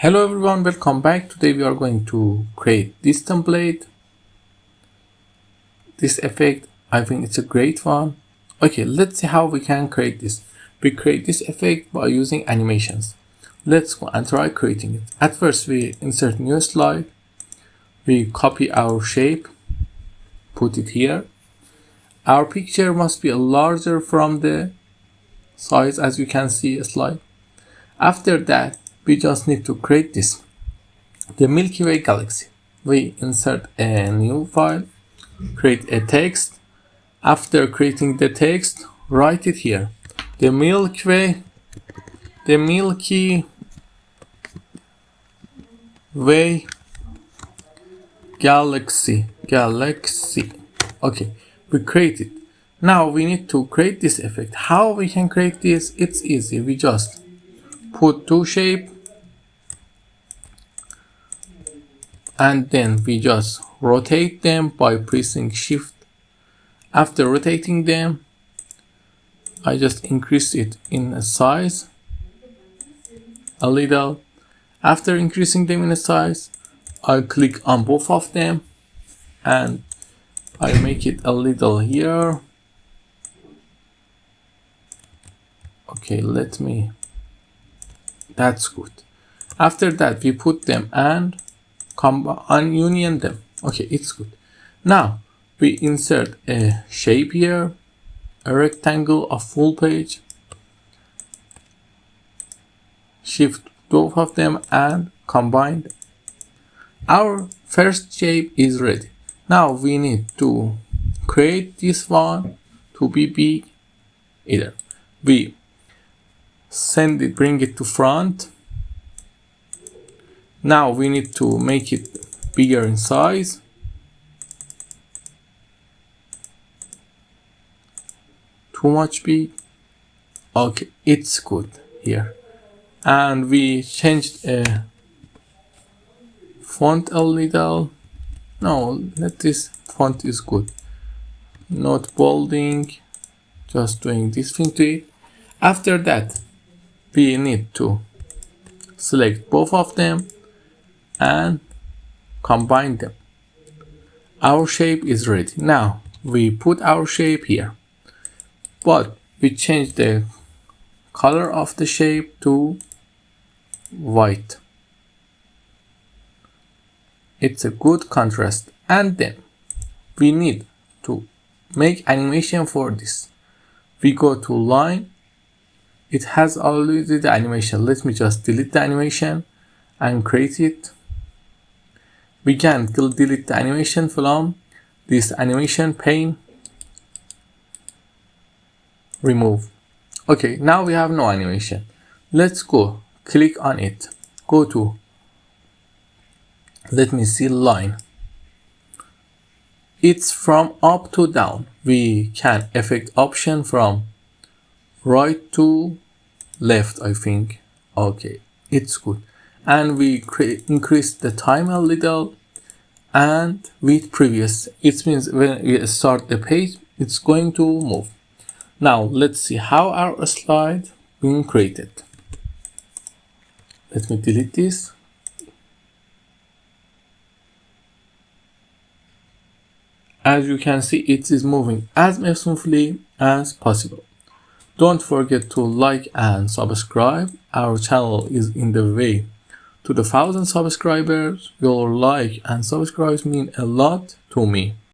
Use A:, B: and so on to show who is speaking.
A: Hello everyone, welcome back. Today we are going to create this template, this effect. I think it's a great one. Okay, let's see how we can create this. We create this effect by using animations. Let's go and try creating it. At first we insert new slide, we copy our shape, put it here. Our picture must be larger from the size, as you can see a slide. After that, we just need to create this, the Milky Way galaxy. We insert a new file, create a text. After creating the text, write it here. The Milky Way galaxy. Okay, we create it. Now we need to create this effect. How we can create this? It's easy. We just put two shapes and then we just rotate them by pressing shift. After rotating them, I just increase it in size a little. After increasing them in size, I click on both of them and I make it a little here. Okay, that's good. After that, we put them and union them. Okay, it's good. Now we insert a shape here, a rectangle of full page. Shift both of them and combine them. Our first shape is ready. Now we need to create this one to be big. Either we bring it to front. Now we need to make it bigger in size. Too much big. Okay, it's good here. And we changed a font a little. No, this font is good. Not bolding, just doing this thing to it. After that, we need to select both of them and combine them. Our shape is ready. Now we put our shape here, but we change the color of the shape to white. It's a good contrast. And then we need to make animation for this. We go to line. It has already the animation. Let me just delete the animation and create it. We can delete the animation from this animation pane. Remove. Okay, now we have no animation. Let's go click on it. Go to, let me see, line. It's from up to down. We can effect option from right to left, I think. Okay, it's good. And we increase the time a little, and with previous, it means when we start the page, it's going to move. Now let's see how our slide being created. Let me delete this. As you can see, it is moving as smoothly as possible. Don't forget to like and subscribe. Our channel is in the way to the 1,000 subscribers. Your like and subscribe mean a lot to me.